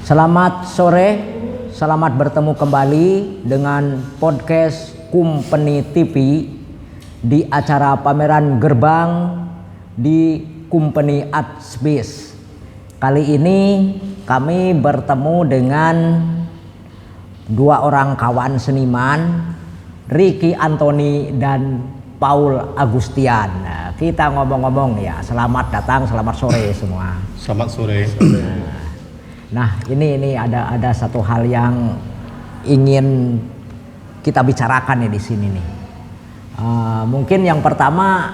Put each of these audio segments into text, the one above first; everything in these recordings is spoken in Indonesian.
Selamat sore, selamat bertemu kembali dengan podcast Company TV di acara pameran gerbang di Company Art Space. Kali ini kami bertemu dengan dua orang kawan seniman, Ricky Anthony dan Paul Agustian. Nah, kita ngomong-ngomong ya, selamat datang, selamat sore semua. Selamat sore. Nah, ini ada satu hal yang ingin kita bicarakan nih di sini nih. Mungkin yang pertama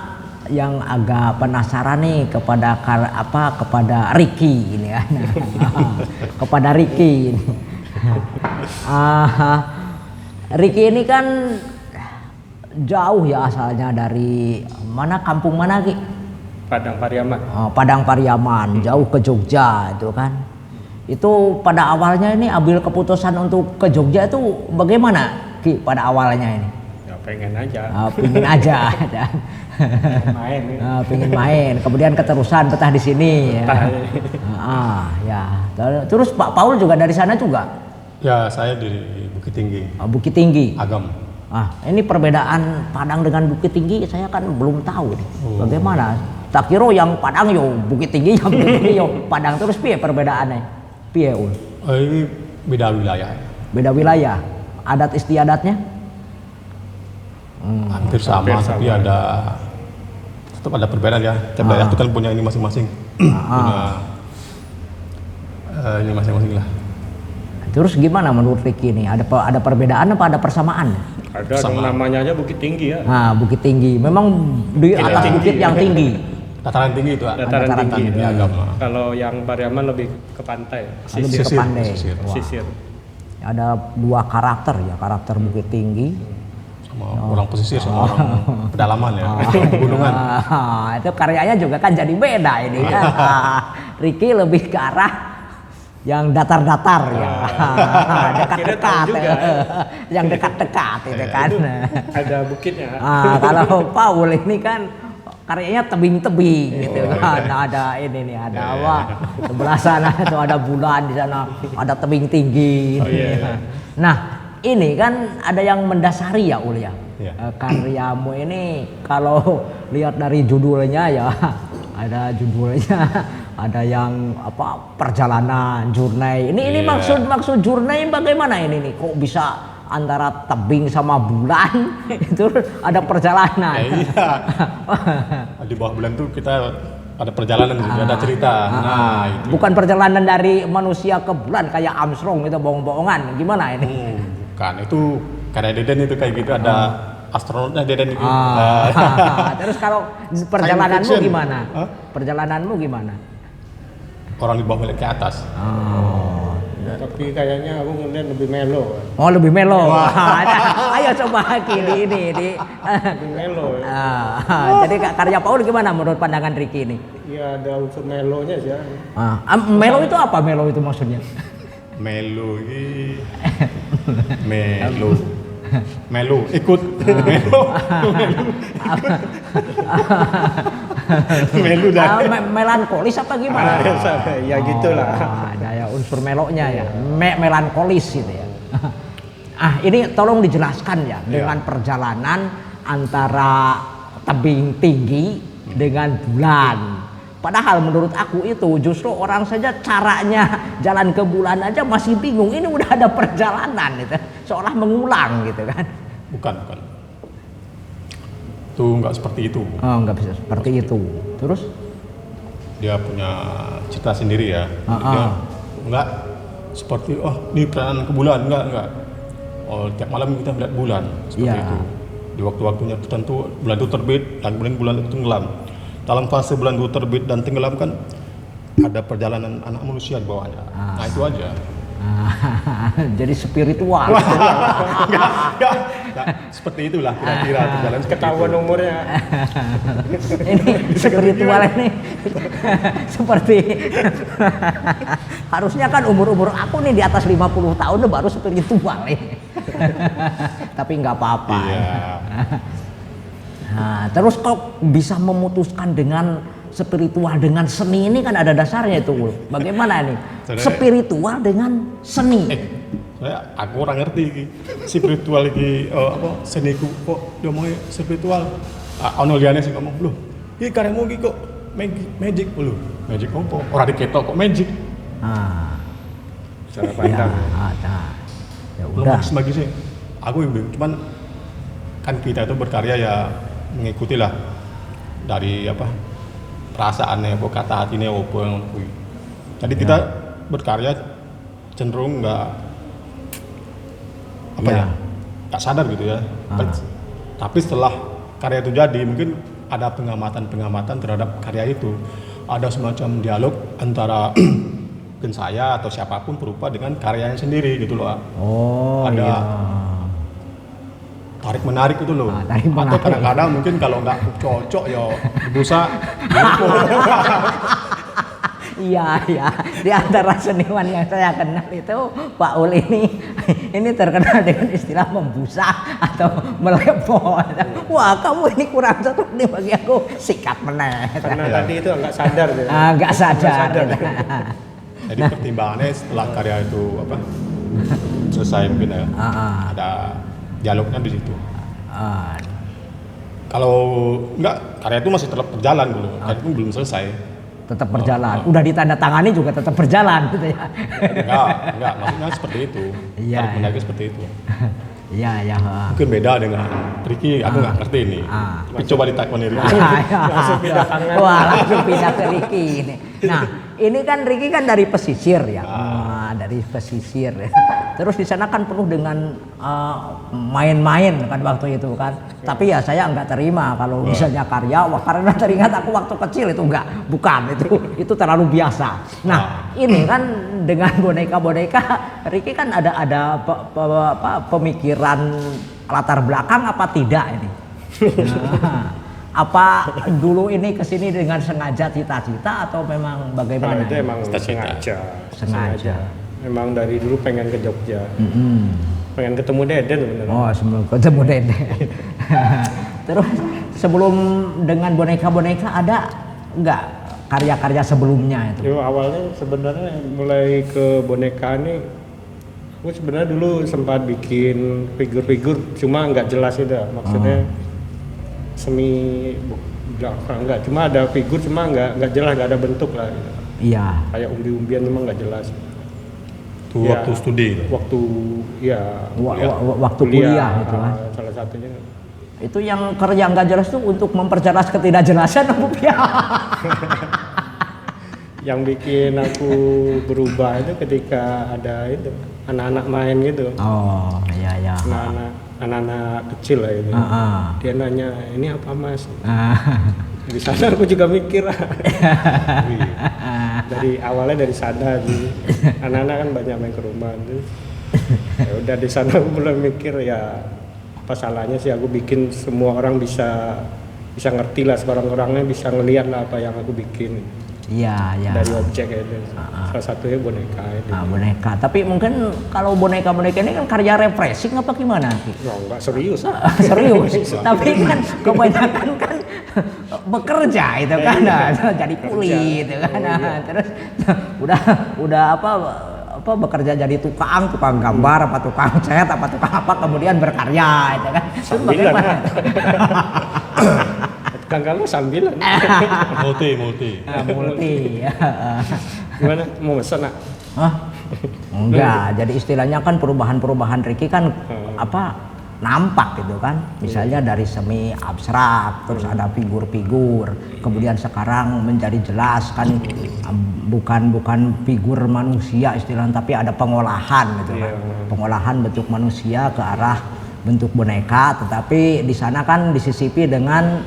yang agak penasaran nih kepada Ricky ini ya. Kepada Ricky ini. Ricky ini kan jauh ya asalnya, dari mana, kampung mana Ki? Padang Pariaman. Padang Pariaman, jauh ke Jogja itu kan. Itu pada awalnya ini ambil keputusan untuk ke Jogja itu bagaimana Ki pada awalnya ini? Ya pengen aja. Pengen aja. Main. Pengen main. Kemudian keterusan betah di sini. Ya. Terus Pak Paul juga dari sana juga? Ya, saya di Bukit Tinggi. Bukit Tinggi. Agam. Ini perbedaan Padang dengan Bukit Tinggi saya kan belum tahu nih. Bagaimana? Tak kira yang Padang yo Bukit Tinggi, yang Bukit Tinggi yo Padang, terus piye perbedaannya? Piye Ul? Ini beda wilayah. Beda wilayah. Adat istiadatnya? Hampir sama, tapi tetap ada perbedaan ya. Tiap daerah itu kan punya ini masing-masing. Punya ini masing-masing lah. Terus gimana menurut Ricky ini? Ada perbedaan apa ada persamaan? Ada namanya aja Bukit Tinggi ya. Bukit Tinggi. Memang di atas bukit yang tinggi. Dataran tinggi itu. Dataran tinggi. Ya, kalau yang Pariaman lebih ke pantai. Lebih ke pantai. Sisir. Ada dua karakter ya, karakter Bukit Tinggi. Sama orang pesisir, sama orang pedalaman ya. Gunungan. Itu karyanya juga kan jadi beda ini kan. Ricky lebih ke arah yang datar-datar ya, dekat-dekat, yang dekat-dekat itu kan. Ada bukitnya. Kalau Paul ini kan karyanya tebing-tebing gitu kan. Ada ini nih, ada apa? Sebelah sana itu ada bulan, di sana ada tebing tinggi. Nah, ini kan ada yang mendasari ya Ul ya. Karyamu ini kalau lihat dari judulnya ya, ada judulnya. Ada yang perjalanan journey. Ini maksud journey bagaimana ini nih? Kok bisa antara tebing sama bulan itu ada perjalanan? Di bawah bulan tuh kita ada perjalanan, ada cerita. Itu. Bukan perjalanan dari manusia ke bulan kayak Armstrong itu bohong-bohongan. Gimana ini? Bukan, itu karya Deden itu kayak gitu, ada astronotnya Deden itu. Terus kalau perjalananmu gimana? Perjalananmu gimana? Orang di bawah ke atas. Tapi kayaknya aku ngeliat lebih melo. Lebih melo. Ayo coba ini. Lebih melo. Jadi karya Paul gimana menurut pandangan Ricky ini? Iya, ada unsur melonya sih. Melo itu apa? Melo itu maksudnya? Melo ini Melo ikut. Melu dah. Melankolis apa gimana? Ya gitulah. Ada ya unsur melonya ya. Melankolis gitu ya. Ini tolong dijelaskan ya dengan perjalanan antara tebing tinggi dengan bulan. Padahal menurut aku itu justru orang saja caranya jalan ke bulan aja masih bingung. Ini udah ada perjalanan gitu. Seolah mengulang gitu kan. Bukan. Itu nggak seperti itu. Nggak bisa seperti itu. Terus? Dia punya cerita sendiri ya. Dia nggak seperti ini perjalanan ke bulan, enggak. Tiap malam kita melihat bulan seperti itu. Di waktu-waktunya tertentu bulan itu terbit dan kemudian bulan itu tenggelam. Dalam fase bulan itu terbit dan tenggelam kan ada perjalanan anak manusia di bawahnya. Nah itu aja. Jadi spiritual. Enggak. Seperti itulah kira-kira perjalanan Ketahuan umurnya. Ini spiritual ini seperti harusnya kan umur aku nih di atas 50 tahun baru spiritual ini. Tapi nggak apa-apa. Iya. Nah, terus kok bisa memutuskan dengan spiritual dengan seni ini kan ada dasarnya itu, Ul. Bagaimana nih? Spiritual dengan seni. Aku orang ngerti iki. Spiritual iki apa seniku kok dia ngomong spiritual. Ono liyane sing ngomong, "Loh, iki karemu iki kok magic lho." Magic opo? Ora diketok kok magic. Cara pandang. Ya Belum udah. bagi sih. Aku yang bingung, cuman kan kita itu berkarya ya mengikuti lah dari apa perasaannya, apa kata hatinya, apa yang jadi kita berkarya cenderung nggak sadar gitu ya. Tapi setelah karya itu jadi, mungkin ada pengamatan terhadap karya itu, ada semacam dialog antara mungkin saya atau siapapun berupa dengan karyanya sendiri gitu loh. Ada tarik menarik itu loh. Atau kadang-kadang mungkin kalau nggak cocok ya busa. Iya, di antara seniman yang saya kenal itu Pak Ul ini terkenal dengan istilah membusa atau melepon. Wah, kamu ini kurang cocok nih bagi aku, sikat meneh. Karena tadi itu nggak sadar gitu. Nggak sadar. Jadi pertimbangannya setelah karya itu apa selesai mungkin ya, ada dialognya di situ. Kalau enggak, karya itu masih tetap berjalan dulu, karya itu belum selesai. Tetap berjalan. Udah ditandatangani juga tetap berjalan gitu ya. Enggak, maksudnya seperti itu. Iya. Tarik menarik seperti itu. Iya. Mungkin beda dengan Ricky, aku nggak ngerti ini. Tapi coba ditakoni Ricky. Langsung pindah tangan. Wah, langsung pindah ke Ricky ini. Nah, ini kan Ricky kan dari pesisir ya. Dari pesisir ya. Terus di sana kan penuh dengan main-main kan waktu itu kan. Tapi ya saya nggak terima kalau misalnya karya, karena teringat aku waktu kecil itu bukan itu terlalu biasa. Nah, ini kan dengan boneka-boneka, Ricky kan ada pemikiran latar belakang apa tidak ini? Nah, apa dulu ini kesini dengan sengaja cita-cita atau memang bagaimana? Itu emang sengaja. Memang dari dulu pengen ke Jogja. Pengen ketemu Deden beneran. Oh, sebelum ketemu Deden. Terus sebelum dengan boneka-boneka ada nggak karya-karya sebelumnya itu? Awalnya sebenarnya mulai ke boneka ini, aku sebenarnya dulu sempat bikin figur-figur, cuma nggak jelas itu, maksudnya semi belakang nggak, cuma ada figur cuma nggak jelas, nggak ada bentuk lah. Gitu. Iya. Kayak umbi-umbian cuma nggak jelas. Itu waktu studi. Waktu waktu kuliah itu kan. Salah satunya. Itu yang kerja nggak jelas tuh untuk memperjelas ketidakjelasan apa ya? Yang bikin aku berubah itu ketika ada itu anak-anak main gitu. Oh, iya. Anak-anak kecil lah itu. Dia nanya, "Ini apa, Mas?" Di sana aku juga mikir. Dari awalnya dari sana sih. Anak-anak kan banyak main ke rumah tuh. Ya udah di sana aku mulai mikir ya apa salahnya sih aku bikin semua orang bisa ngerti lah, seorang-orangnya bisa ngelihat lah apa yang aku bikin. Iya. Dari objek itu. Salah satunya boneka itu. Boneka. Tapi mungkin kalau boneka-boneka ini kan karya refreshing apa gimana? Enggak serius. Serius. Tapi kan kebanyakan kan bekerja itu kan, jadi kuli itu kan. Terus udah apa bekerja jadi tukang gambar, apa tukang cat, apa tukang apa, kemudian berkarya itu kan. Bagaimana? Tukang kamu sambilan. multi. Gimana? Mau pesan nak? Enggak. Jadi istilahnya kan perubahan Ricky kan nampak gitu kan. Misalnya dari semi abstrak, terus ada figur-figur, kemudian sekarang menjadi jelas kan bukan figur manusia istilahnya, tapi ada pengolahan gitu kan. Pengolahan bentuk manusia ke arah bentuk boneka, tetapi di sana kan disisipi dengan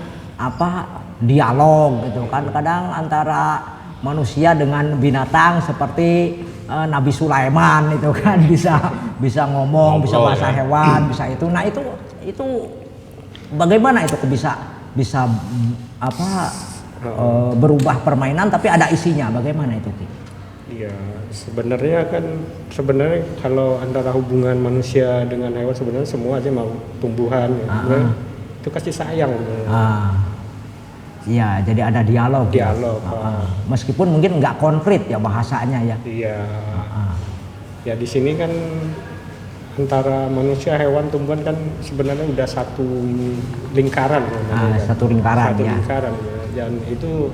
dialog gitu kan, kadang antara manusia dengan binatang seperti Nabi Sulaiman itu kan bisa ngomong, bisa bahasa hewan, bisa itu. Nah itu bagaimana itu bisa berubah permainan tapi ada isinya, bagaimana itu Ki? Iya, sebenarnya kalau antara hubungan manusia dengan hewan sebenarnya semua aja mau tumbuhan ya. Itu kasih sayang. Iya, jadi ada dialog. Dialog. Meskipun mungkin nggak konkret ya bahasanya ya. Iya. Ya di sini kan antara manusia, hewan, tumbuhan kan sebenarnya udah satu lingkaran. Satu lingkaran Satu ya. lingkaran ya. Dan itu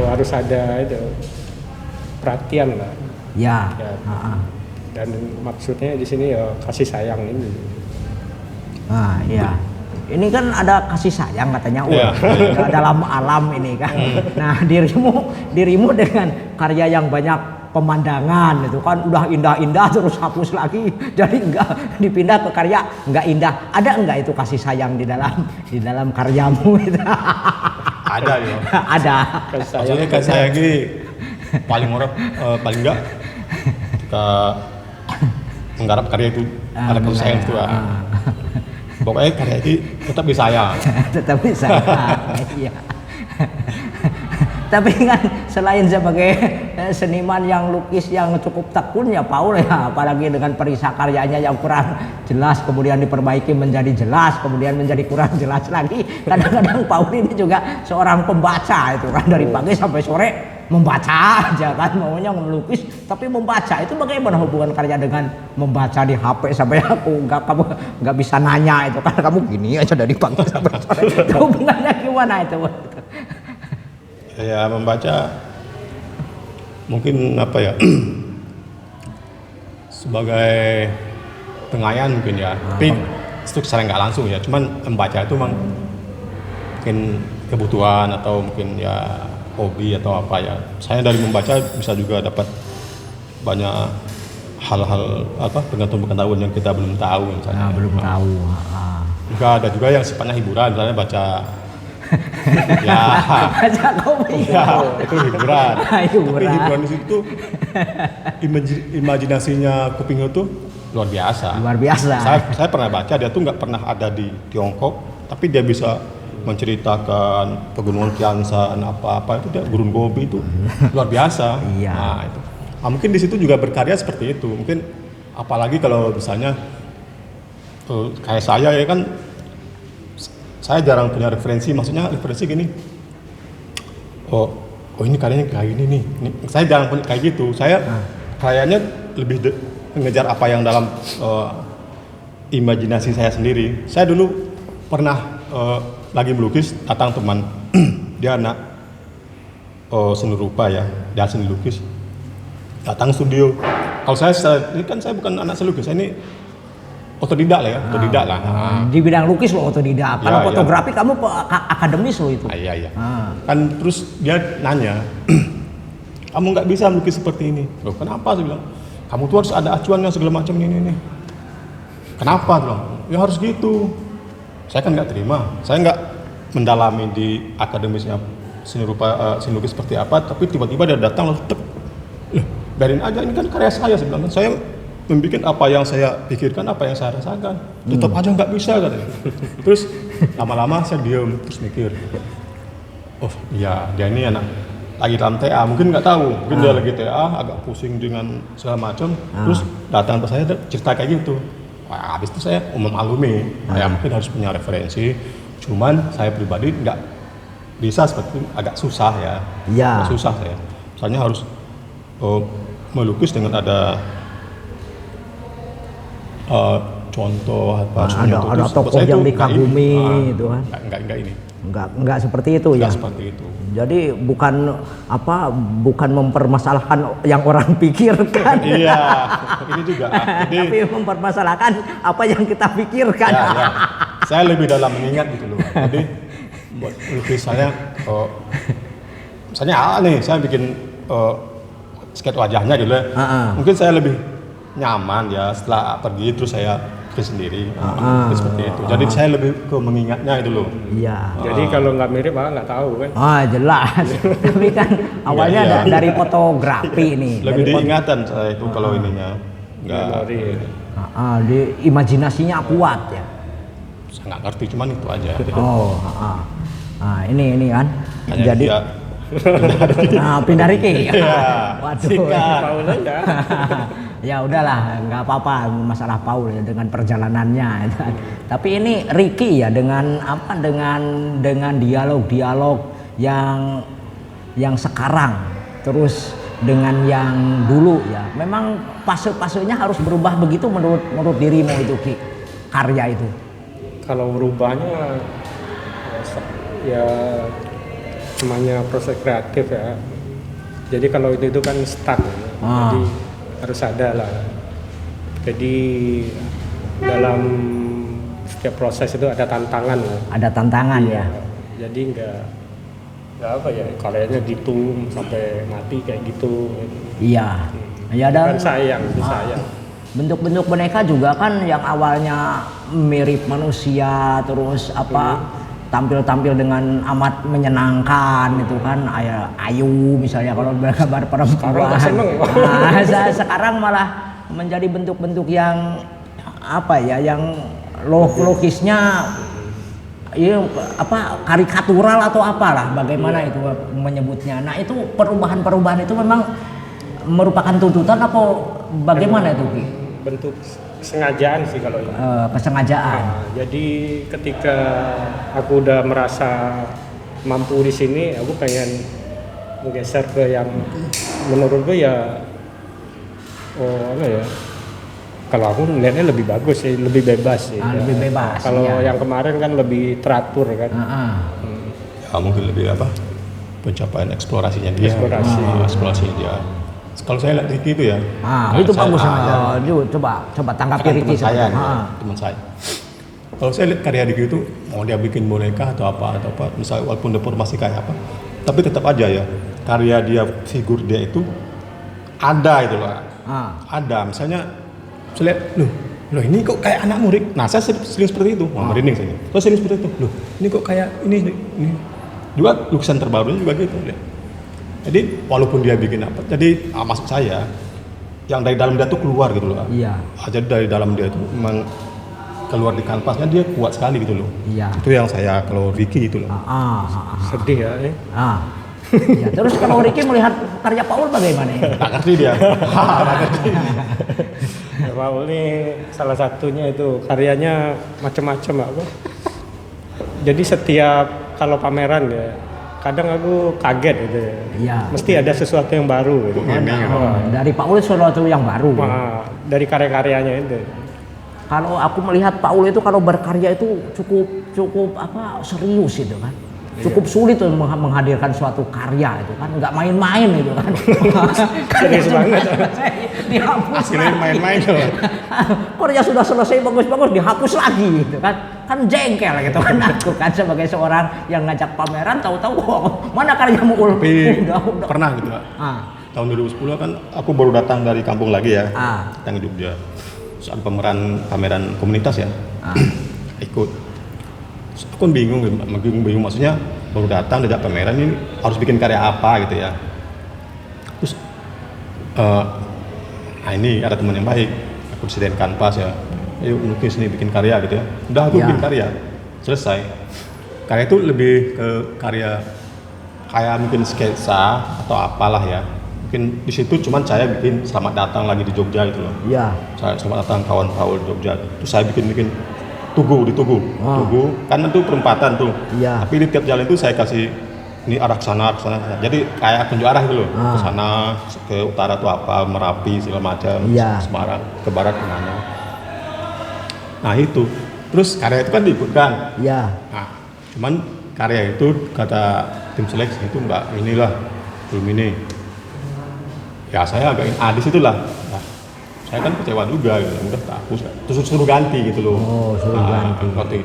harus ada itu perhatian lah. Ya. Ya. Dan maksudnya di sini ya kasih sayang ini. Iya. Ini kan ada kasih sayang katanya dalam alam ini kan. Nah, dirimu dengan karya yang banyak pemandangan itu kan udah indah-indah terus hapus lagi. Jadi enggak dipindah ke karya enggak indah. Ada enggak itu kasih sayang di dalam karyamu itu? Ada ya. Ada. Maksudnya kasih sayang ini paling enggak ketika menggarap karya itu ada kasih sayang itu. Pokoknya karya ini tetap disayang. Tetap disayang. Iya. Tapi kan selain sebagai seniman yang lukis yang cukup tekun ya Paul ya, apalagi dengan perisa karyanya yang kurang jelas kemudian diperbaiki menjadi jelas, kemudian menjadi kurang jelas lagi. Kadang-kadang Paul ini juga seorang pembaca itu kan, dari pagi sampai sore membaca aja kan, maunya melukis tapi membaca. Itu bagaimana hubungan karya dengan membaca di HP sampai kamu nggak bisa nanya itu kan, kamu gini aja dari pagi sampai sore. Itu hubungannya gimana itu? Ya membaca mungkin apa ya sebagai pengayaan mungkin ya, tapi itu secara nggak langsung ya, cuman membaca itu memang mungkin kebutuhan atau mungkin ya hobi atau apa ya. Saya dari membaca bisa juga dapat banyak hal-hal pengetahuan yang kita belum tahu misalnya. Belum tahu. Juga ada juga yang sifatnya hiburan, misalnya baca ya, baca komik. Ya, itu hiburan. Tapi Hiburan. hiburan di situ imajinasinya kuping itu luar biasa. Luar biasa. Saya pernah baca, dia tuh nggak pernah ada di Tiongkok, tapi dia bisa menceritakan pegunungan Tiansan apa itu, dia gurun Gobi itu luar biasa. Iya. Nah, itu. Mungkin di situ juga berkarya seperti itu. Mungkin apalagi kalau misalnya kayak saya ya kan, saya jarang punya referensi. Maksudnya referensi gini, oh ini karyanya kayak gini nih. Saya jarang punya kayak gitu. Saya kayaknya lebih mengejar apa yang dalam imajinasi saya sendiri. Saya dulu pernah lagi melukis, datang teman, dia anak seni rupa ya, dia seni lukis, datang studio. Kalau saya ini kan saya bukan anak seni lukis, saya ini otodidak lah ya, otodidak lah. Di bidang lukis lo otodidak. Kalau fotografi kamu akademis lo itu. Iya. Kan terus dia nanya, kamu nggak bisa melukis seperti ini. Loh kenapa? Saya bilang, kamu tuh harus ada acuannya segala macam ini. Kenapa? Dia bilang, ya harus gitu. Saya kan nggak terima. Saya nggak mendalami di akademisnya seni rupa, seni lukis seperti apa. Tapi tiba-tiba dia datang langsung tek. Biarin aja, ini kan karya saya. Saya bilang, saya membuat apa yang saya pikirkan, apa yang saya rasakan. Tetap aja nggak bisa katanya. Terus lama-lama saya diam, terus mikir, oh iya dia ini anak lagi dalam TA, mungkin nggak tahu, mungkin dia lagi TA agak pusing dengan segala macam. Terus datang ke saya cerita kayak gitu. Wah, habis itu saya memaklumi, ya mungkin harus punya referensi. Cuman saya pribadi nggak bisa seperti itu, agak susah ya. Iya. Susah saya. Misalnya harus melukis dengan ada contoh apa ada tokoh yang dikagumi itu kan. Enggak ini. Enggak seperti itu ya. Enggak seperti itu. Jadi bukan mempermasalahkan yang orang pikirkan. Iya, ini juga. Tapi mempermasalahkan apa yang kita pikirkan. Ya. Saya lebih dalam mengingat gitu loh. Jadi buat lukis saya misalnya nih saya bikin sketch wajahnya gitu ya. Mungkin saya lebih nyaman ya setelah pergi terus saya bikin sendiri. Seperti itu. Jadi saya lebih ke mengingatnya itu loh. Iya. Jadi kalau nggak mirip malah nggak tahu kan. Jelas. Tapi kan awalnya dari fotografi nih. Lebih diingatan saya itu kalau ininya. Enggak. Di imajinasinya kuat ya. Saya nggak ngerti, cuman itu aja. Ini kan. Hanya jadi dia pindah Riki. Ya. Waduh. Ya udahlah, nggak apa-apa masalah Paul ya dengan perjalanannya. Ya. Tapi ini Ricky ya dengan apa dengan dialog-dialog yang sekarang terus dengan yang dulu ya. Memang fase-fasenya harus berubah begitu menurut dirimu itu Ki, karya itu. Kalau berubahnya ya namanya proses kreatif ya. Jadi kalau itu kan stuck ya. Jadi harus ada lah. Jadi dalam setiap proses itu ada tantangan ya. Ada tantangan ya. Jadi nggak apa ya, karyanya gitu sampai mati kayak gitu. Iya. Ya dan kan sayang, itu sayang. Bentuk-bentuk boneka juga kan yang awalnya mirip manusia terus tampil-tampil dengan amat menyenangkan itu kan ayu misalnya kalau bergambar perempuan. Sekarang malah menjadi bentuk-bentuk yang yang logisnya karikatural atau apalah bagaimana itu menyebutnya. Nah, itu perubahan-perubahan itu memang merupakan tuntutan atau bagaimana itu Ki? Bentuk kesengajaan sih kalau ini. Kesengajaan. Nah, jadi ketika aku udah merasa mampu di sini, aku pengen menggeser ke yang menurutku ya, kalau aku melihatnya lebih bagus sih, lebih bebas sih. Lebih bebas. Kalau yang kemarin kan lebih teratur kan. Ya, mungkin lebih pencapaian eksplorasinya dia. Eksplorasinya dia. Kalau saya lihat Ricky itu ya. Itu bagus. Coba tanggapi Ricky saya. Teman saya. Kalau saya lihat karya Ricky itu mau dia bikin boneka atau apa, misalnya walaupun deformasi kayak apa, tapi tetap aja ya karya dia, figur dia itu ada itu loh. Ada, misalnya saya lihat, loh ini kok kayak anak murid. Nah, saya sering seperti itu. Merinding saya. Saya sering seperti itu. Loh, ini kok kayak ini. Juga lukisan terbarunya juga gitu, lihat. Jadi walaupun dia bikin apa, jadi maksud saya yang dari dalam dia tuh keluar gitu loh. Iya. Jadi dari dalam dia itu memang keluar di kanvasnya dia kuat sekali gitu loh. Iya. Itu yang saya kalau Ricky itu loh. Sedih ya. Ya, terus kalau Ricky melihat karya Paul bagaimana? Nggak ngerti dia. Nggak ngerti. Paul ini salah satunya itu karyanya macam-macam aku. Jadi setiap kalau pameran ya. Kadang aku kaget gitu ya. Iya. Mesti ada sesuatu yang baru gitu. Dari Paul sesuatu yang baru. Dari karya-karyanya itu. Kalau aku melihat Paul itu kalau berkarya itu cukup serius itu kan. Cukup sulit tuh menghadirkan suatu karya itu kan, nggak main-main itu kan. Serius banget. Dihapus. Hasilnya main-main tuh. Karya sudah selesai bagus-bagus dihapus lagi gitu kan. Kan jengkel gitu kan aku kan sebagai seorang yang ngajak pameran tahu-tahu mana karyamu udah. Pernah gitu Pak. Tahun 2010 kan aku baru datang dari kampung lagi ya. Datang ke Jogja. Saat pameran komunitas ya. Ikut. Aku kan bingung maksudnya baru datang dari pameran ini harus bikin karya apa gitu ya. Terus ini ada teman yang baik, aku disediain kanvas ya. Ayo lukis nih bikin karya gitu ya. Udah aku bikin karya. Selesai. Karya itu lebih ke karya kayak mungkin sketsa atau apalah ya. Mungkin di situ cuman saya bikin selamat datang lagi di Jogja gitu loh. Iya. Saya selamat datang kawan Paul di Jogja. Terus saya bikin Tugu kan itu perempatan tuh. Iya. Tapi di tiap jalan itu saya kasih ini arah ke sana. Jadi kayak tunjuk arah gitu loh. Ke sana, ke utara tuh apa, Merapi segala macam, Semarang, ke barat kemana. Nah itu. Terus karya itu kan diikutkan. Iya. Nah, cuman karya itu kata tim seleksi itu belum ini. Ya saya agak di situlah. Saya kan kecewa juga gitu, udah tak hapus, terus suruh ganti gitu loh. Suruh ganti. Waktu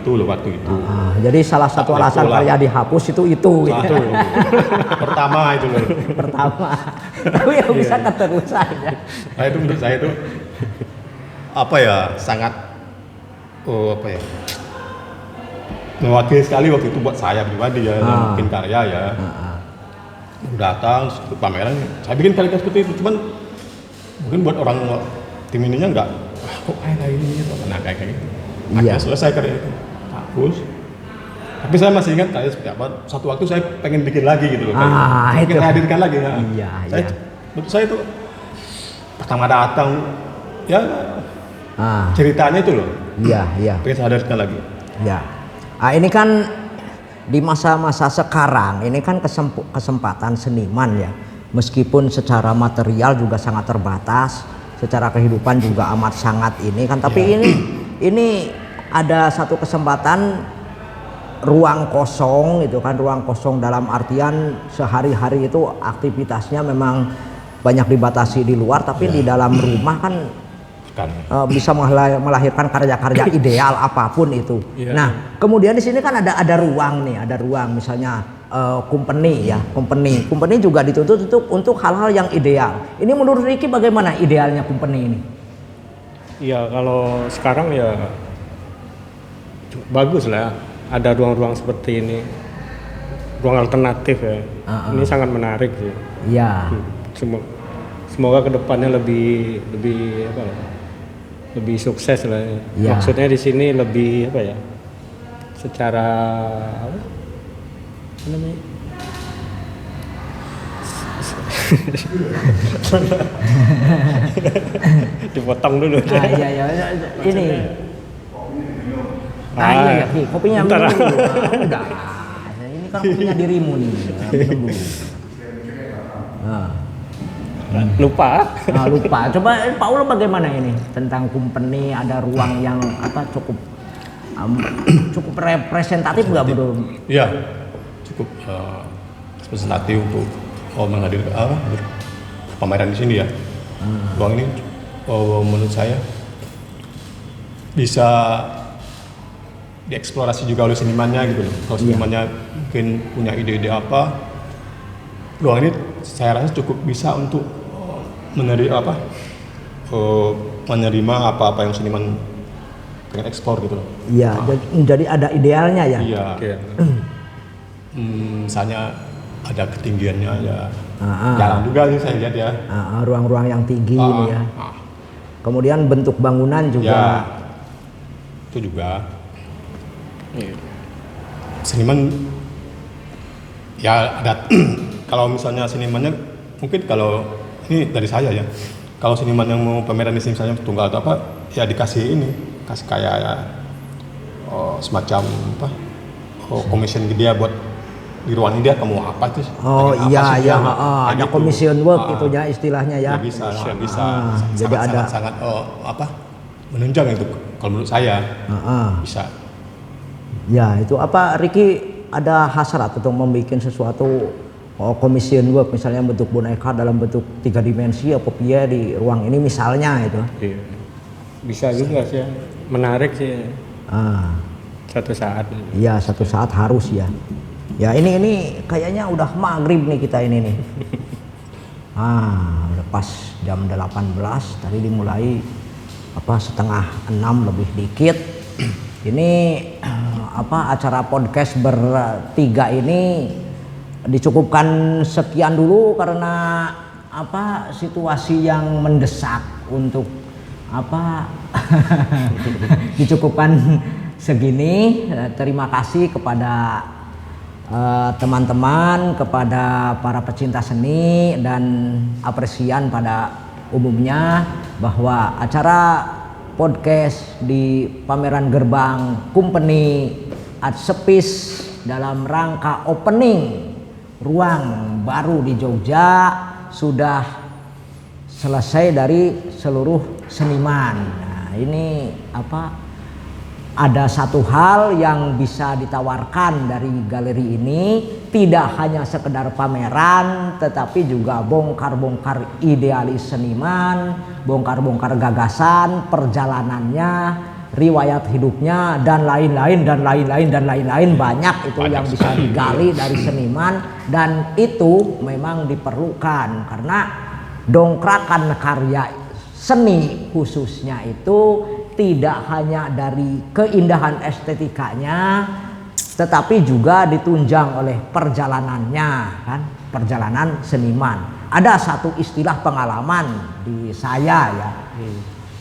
itu. Jadi salah satu alasan karya dihapus itu. Gitu. Pertama itu loh. Pertama. Tapi yang bisa keterusan ya. Nah itu menurut saya itu sangat mewakili sekali waktu itu buat saya pribadi ya, yang bikin karya ya. Datang ke pameran, saya bikin karya seperti itu, cuman mungkin buat orang tim ininya enggak, kok kayak ini gitu, kayak gitu. Akhirnya selesai karya itu, hapus. Tapi saya masih ingat karya seperti apa. Satu waktu saya pengen bikin lagi gitu loh. Pengen hadirkan lagi. Menurut saya itu pertama datang ya Ah, ceritanya itu loh. iya, iya. Pengen sadarkan lagi. Ya, ini kan di masa-masa sekarang ini kan kesempatan seniman ya, meskipun secara material juga sangat terbatas, secara kehidupan juga amat sangat ini kan, tapi ini ada satu kesempatan ruang kosong itu kan, ruang kosong dalam artian sehari-hari itu aktivitasnya memang banyak dibatasi di luar, tapi di dalam rumah kan bisa melahirkan karya-karya ideal apapun itu. Nah, kemudian di sini kan ada ruang nih, ada ruang misalnya company ya, company juga dituntut untuk hal-hal yang ideal. Ini menurut Ricky bagaimana idealnya company ini? Ya kalau sekarang ya bagus lah, ada ruang-ruang seperti ini, ruang alternatif ya. Ini sangat menarik sih. Iya. Semoga kedepannya lebih apa ya? Lebih sukses lah. Ya. Maksudnya di sini lebih apa ya? Secara apa namanya? Dipotong dulu. Iya. Ini. Iya, kopinya minum dulu. Udah. Ini kan kopinya dirimu nih. Minum dulu. Lupa. Lupa. Coba Paulo bagaimana ini tentang company, ada ruang yang apa cukup representatif nggak belum? Iya, cukup representatif untuk menghadirkan pameran di sini ya. Ruang ini menurut saya bisa dieksplorasi juga oleh senimannya gitu loh. Kalau senimannya mungkin punya ide-ide apa, ruang ini saya rasa cukup bisa untuk menerima apa yang seniman pengen ekspor gitu loh. Iya, jadi ada idealnya ya. Iya. Misalnya ada ketinggiannya ya. Jalan juga sih saya lihat ya. Ruang-ruang yang tinggi ini ya. Kemudian bentuk bangunan juga. Ya, itu juga. Seniman ya ada kalau misalnya senimannya mungkin kalau ini dari saya ya, kalau seniman yang mau pameran di sini misalnya tunggal atau apa ya kasih kayak semacam commission dia buat di ruang ini dia kamu apa tuh? Ada commission work itu ya istilahnya ya. Bisa. Jadi ada sangat menunjang itu kalau menurut saya bisa. Ya itu apa Ricky ada hasrat untuk membuat sesuatu commission work misalnya bentuk boneka dalam bentuk 3 dimensi apa pia di ruang ini misalnya itu. Iya. Bisa juga sih, menarik sih. Satu saat. Iya satu saat harus ya. Ya ini kayaknya udah maghrib nih kita ini nih. Udah pas jam 18 tadi dimulai setengah 6 lebih dikit. Ini acara podcast bertiga ini dicukupkan sekian dulu karena situasi yang mendesak untuk dicukupkan segini. Terima kasih kepada teman-teman, kepada para pecinta seni dan apresian pada umumnya bahwa acara podcast di pameran gerbang company Art Space dalam rangka opening ruang baru di Jogja sudah selesai dari seluruh seniman. Nah, ini ada satu hal yang bisa ditawarkan dari galeri ini, tidak hanya sekedar pameran tetapi juga bongkar-bongkar idealis seniman, bongkar-bongkar gagasan, perjalanannya, riwayat hidupnya dan lain-lain banyak itu yang bisa digali dari seniman, dan itu memang diperlukan karena dongkrakan karya seni khususnya itu tidak hanya dari keindahan estetikanya tetapi juga ditunjang oleh perjalanannya kan, perjalanan seniman. Ada satu istilah pengalaman di saya ya.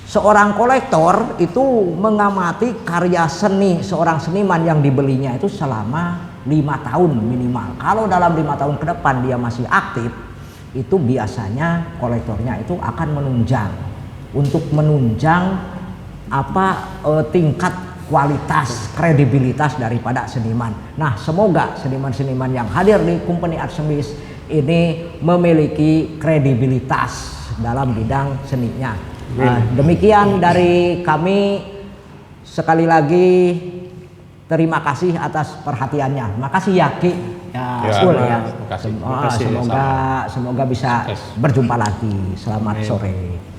Seorang kolektor itu mengamati karya seni seorang seniman yang dibelinya itu selama 5 tahun minimal. Kalau dalam 5 tahun ke depan dia masih aktif, itu biasanya kolektornya itu akan menunjang untuk menunjang tingkat kualitas kredibilitas daripada seniman. Nah, semoga seniman-seniman yang hadir di Company Art Semis ini memiliki kredibilitas dalam bidang seninya. Demikian dari kami, sekali lagi terima kasih atas perhatiannya. Makasih ya Ki. Sul ya. Makasih. Semoga bisa berjumpa lagi. Selamat sore.